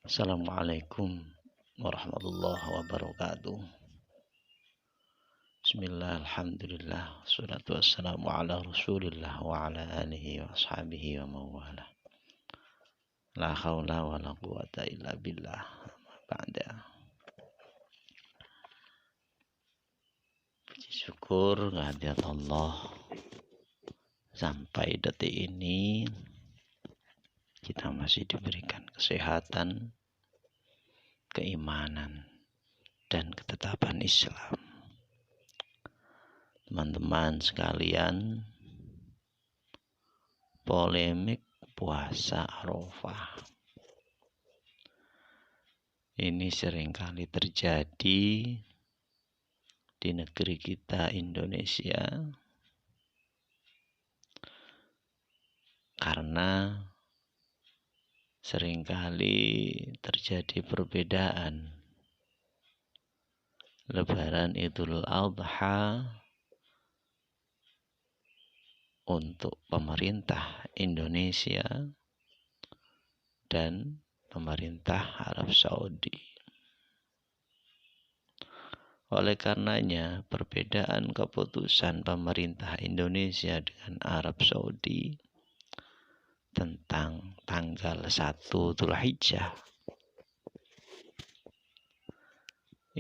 Assalamualaikum warahmatullahi wabarakatuh. Bismillah, alhamdulillah, salatu wassalamu ala rasulillah wa ala alihi wa ashabihi wa mawala. La hawla wa la quwata illa billah. Ba'da. Puji syukur kehadirat Allah. Sampai detik ini kita masih diberikan kesehatan, keimanan, dan ketetapan Islam. Teman-teman sekalian, polemik puasa Arafah ini seringkali terjadi di negeri kita Indonesia karena seringkali terjadi perbedaan Lebaran Idul Adha untuk pemerintah Indonesia dan pemerintah Arab Saudi. Oleh karenanya, perbedaan keputusan pemerintah Indonesia dengan Arab Saudi tentang tanggal 1 Dzulhijjah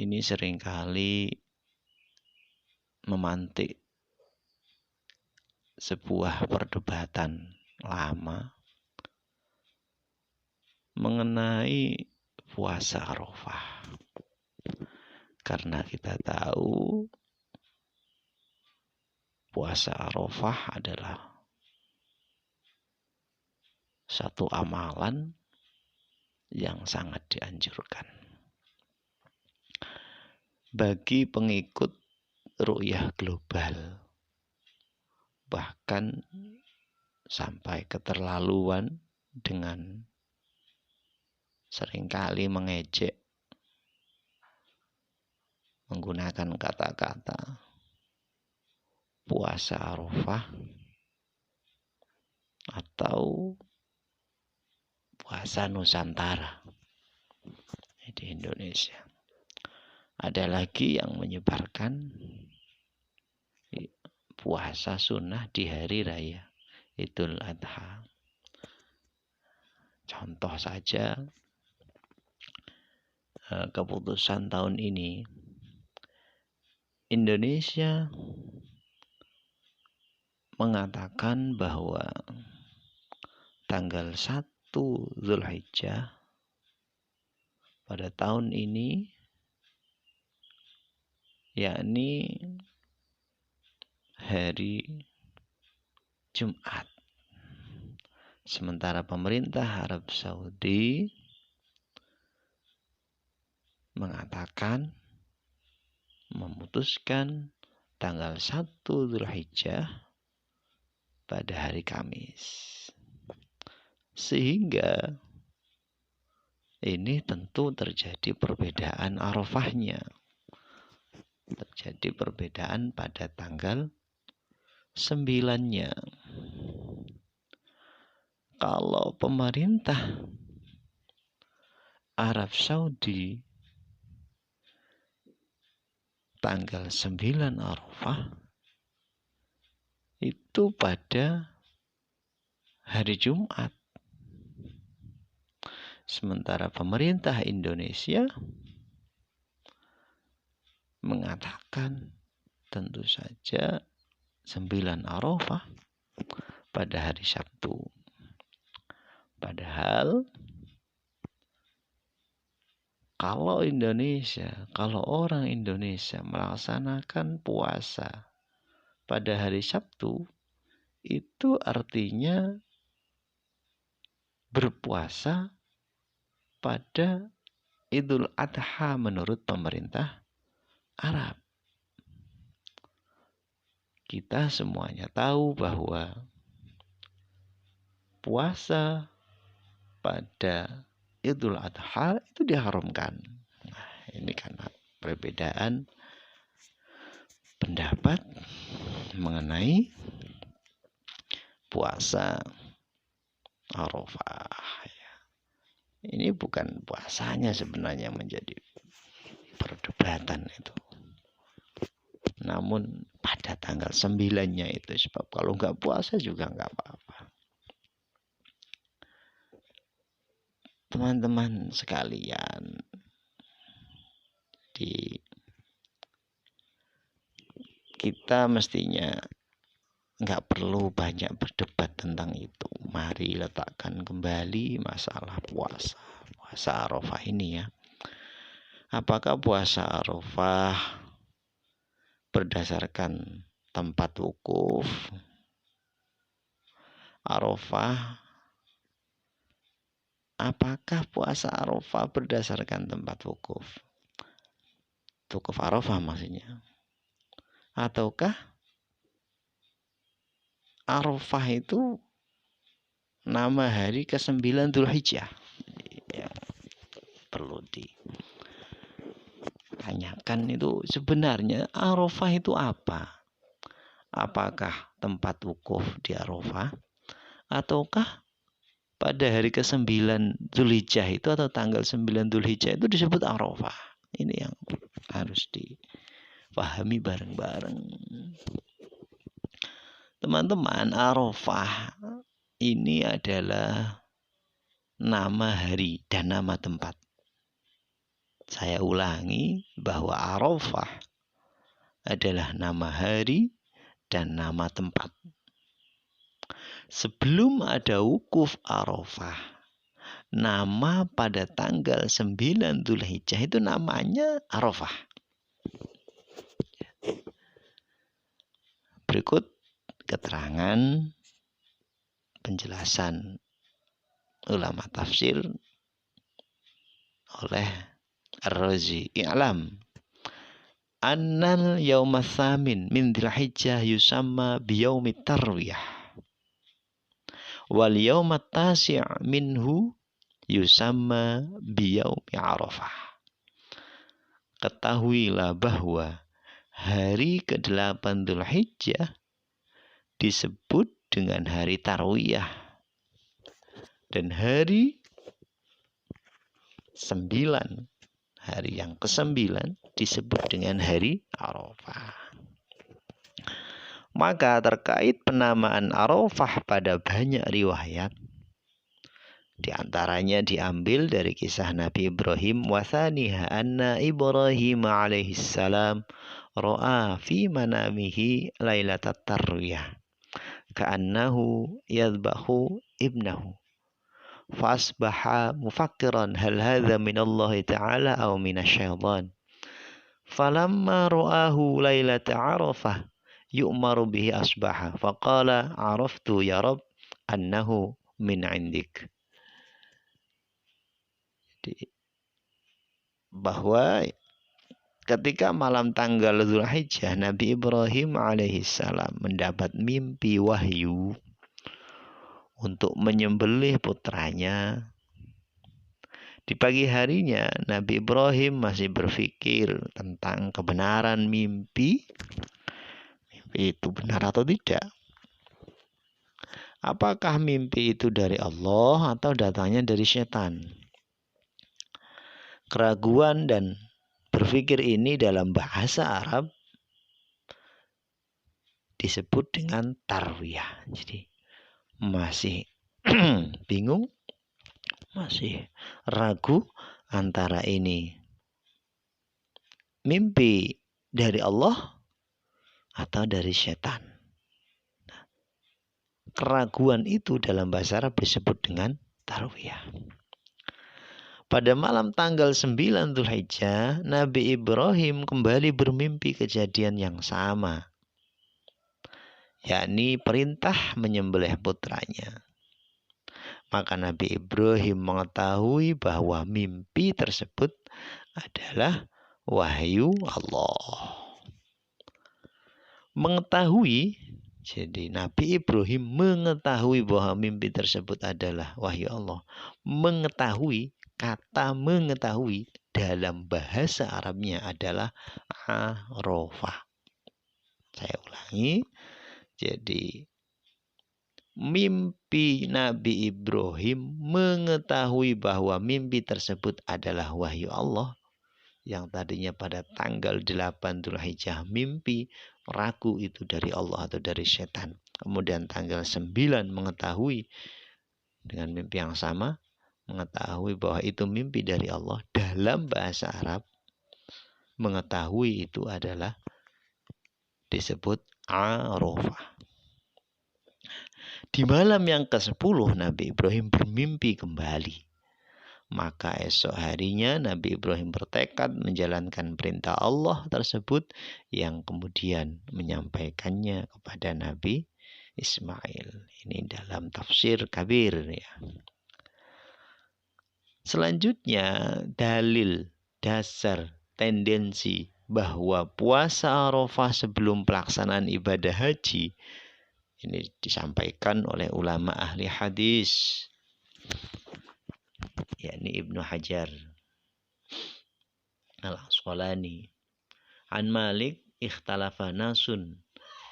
ini seringkali memantik sebuah perdebatan lama mengenai puasa Arafah. Karena kita tahu puasa Arafah adalah satu amalan yang sangat dianjurkan bagi pengikut ru'yah global, bahkan sampai keterlaluan dengan seringkali mengejek, menggunakan kata-kata puasa Arafah atau puasa Nusantara di Indonesia. Ada lagi yang menyebarkan puasa sunnah di hari raya Idul Adha. Contoh saja keputusan tahun ini, Indonesia mengatakan bahwa tanggal 1 Dzulhijjah pada tahun ini, yakni hari Jumat. Sementara pemerintah Arab Saudi mengatakan, memutuskan tanggal 1 Dzulhijjah pada hari Kamis. Sehingga ini tentu terjadi perbedaan Arafahnya. Terjadi perbedaan pada tanggal 9-nya. Kalau pemerintah Arab Saudi tanggal 9 Arafah itu pada hari Jumat. Sementara pemerintah Indonesia mengatakan tentu saja 9 Arafah pada hari Sabtu. Padahal kalau orang Indonesia melaksanakan puasa pada hari Sabtu, itu artinya berpuasa pada Idul Adha menurut pemerintah Arab. Kita semuanya tahu bahwa puasa pada Idul Adha itu diharamkan. Nah, ini karena perbedaan pendapat mengenai puasa Arafah. Ini bukan puasanya sebenarnya menjadi perdebatan itu. Namun pada tanggal 9-nya itu, sebab kalau nggak puasa juga nggak apa-apa. Teman-teman sekalian, kita mestinya nggak perlu banyak berdebat tentang itu. Mari letakkan kembali masalah puasa Arafah ini ya. Apakah puasa Arafah berdasarkan tempat wukuf Arafah? Apakah puasa Arafah berdasarkan tempat wukuf Arafah maksudnya? Ataukah Arafah itu nama hari ke-9 Dzulhijjah? Yang perlu ditanyakan itu sebenarnya Arafah itu apa? Apakah tempat wukuf di Arafah? Ataukah pada hari ke-9 Dzulhijjah itu atau tanggal 9 Dzulhijjah itu disebut Arafah? Ini yang harus dipahami bareng-bareng. Teman-teman, Arafah ini adalah nama hari dan nama tempat. Saya ulangi bahwa Arafah adalah nama hari dan nama tempat. Sebelum ada wukuf Arafah, nama pada tanggal 9 Dzulhijjah itu namanya Arafah. Berikut keterangan penjelasan ulama tafsir oleh Ar-Razi. I'lam annal yaumas tsamin min Dzulhijjah yusamma biyaumit tarwiyah wal yaumat tasi' minhu yusamma biyaumi Arafah. Ketahuilah bahwa hari ke-8 Dzulhijjah disebut dengan hari Tarwiyah dan hari 9, hari yang ke-9 disebut dengan hari Arafah. Maka terkait penamaan Arafah pada banyak riwayat, di antaranya diambil dari kisah Nabi Ibrahim, wa thaniha anna Ibrahim alaihi salam ra'a fi manamihi lailatat tarwiyah ka'annahu yadhbahu ibnahu fasbaha mufakkiran hal hadha min Allah ta'ala aw min asy-syaitan falamma ra'ahu lailata Arafah yu'maru bihi asbaha faqala araftu ya Rabb annahu min 'indik. Bahwa ketika malam tanggal Dzulhijjah, Nabi Ibrahim alaihissalam mendapat mimpi wahyu untuk menyembelih putranya. Di pagi harinya, Nabi Ibrahim masih berpikir tentang kebenaran mimpi itu benar atau tidak. Apakah mimpi itu dari Allah atau datangnya dari setan? Keraguan dan berpikir ini dalam bahasa Arab disebut dengan tarwiyah. Jadi masih bingung, masih ragu antara ini mimpi dari Allah atau dari setan. Keraguan itu dalam bahasa Arab disebut dengan tarwiyah. Pada malam tanggal 9 Dzulhijjah, Nabi Ibrahim kembali bermimpi kejadian yang sama, yakni perintah menyembelih putranya. Maka Nabi Ibrahim mengetahui bahwa mimpi tersebut adalah wahyu Allah. Mengetahui, jadi Nabi Ibrahim mengetahui bahwa mimpi tersebut adalah wahyu Allah. Mengetahui, kata mengetahui dalam bahasa Arabnya adalah Arafah. Saya ulangi, jadi mimpi Nabi Ibrahim mengetahui bahwa mimpi tersebut adalah wahyu Allah, yang tadinya pada tanggal 8 Dzulhijjah mimpi ragu itu dari Allah atau dari setan. Kemudian tanggal 9 mengetahui dengan mimpi yang sama, mengetahui bahwa itu mimpi dari Allah. Dalam bahasa Arab, mengetahui itu adalah disebut Arafah. Di malam yang ke-10 Nabi Ibrahim bermimpi kembali. Maka esok harinya Nabi Ibrahim bertekad menjalankan perintah Allah tersebut yang kemudian menyampaikannya kepada Nabi Ismail. Ini dalam tafsir Kabir ya. Selanjutnya dalil dasar tendensi bahwa puasa Arafah sebelum pelaksanaan ibadah haji ini disampaikan oleh ulama ahli hadis, yakni Ibnu Hajar Al-Asqalani. An Malik ikhtalafa nasun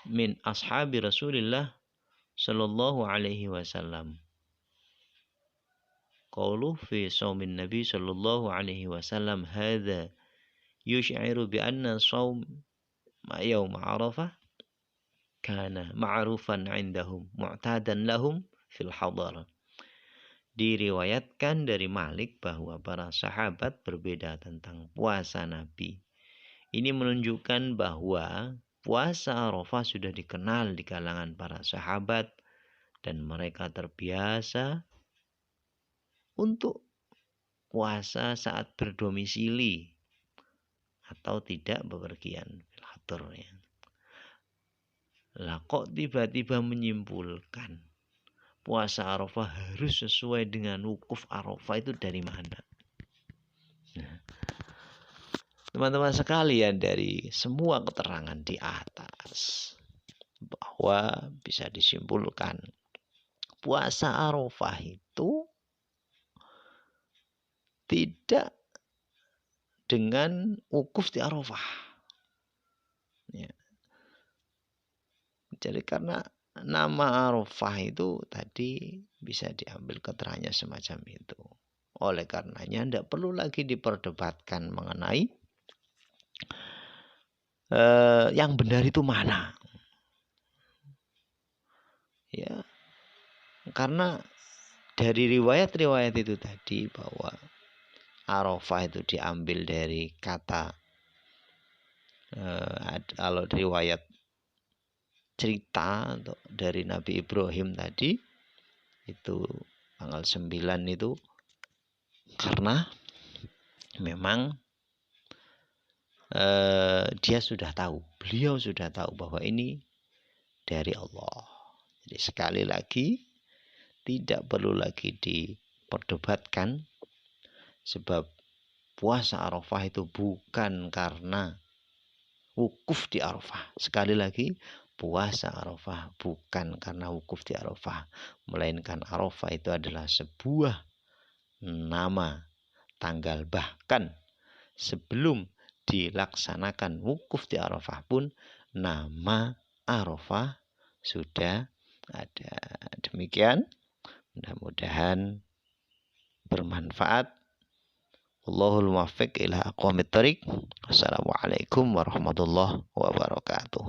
min ashabi Rasulillah sallallahu alaihi wasallam. Qaulu fi shaumin Nabi sallallahu alaihi wasallam hadza yush'iru bi anna shaum yaum Arafah kana ma'rufan 'indahum mu'tadan lahum fil hadar. Diriwayatkan dari Malik bahwa para sahabat berbeda tentang puasa Nabi. Ini menunjukkan bahwa puasa Arafah sudah dikenal di kalangan para sahabat dan mereka terbiasa untuk puasa saat berdomisili atau tidak bepergian fil hadar ya. Lah kok tiba-tiba menyimpulkan puasa Arafah harus sesuai dengan wukuf Arafah itu dari mana? Nah, teman-teman sekalian, dari semua keterangan di atas bahwa bisa disimpulkan puasa Arafah itu tidak dengan wukuf di Arafah. Ya. Jadi karena nama Arafah itu tadi bisa diambil keterangannya semacam itu. Oleh karenanya tidak perlu lagi diperdebatkan mengenai yang benar itu mana. Ya, karena dari riwayat-riwayat itu tadi bahwa Arafah itu diambil dari kata kalau riwayat cerita dari Nabi Ibrahim tadi itu tanggal 9 itu karena memang beliau sudah tahu bahwa ini dari Allah. Jadi sekali lagi tidak perlu lagi diperdebatkan, sebab puasa Arafah itu bukan karena wukuf di Arafah. Sekali lagi, puasa Arafah bukan karena wukuf di Arafah, melainkan Arafah itu adalah sebuah nama tanggal. Bahkan sebelum dilaksanakan wukuf di Arafah pun nama Arafah sudah ada. Demikian, mudah-mudahan bermanfaat. Wallahul muwaffiq ila aqwamit thoriq. Wassalamualaikum warahmatullahi wabarakatuh.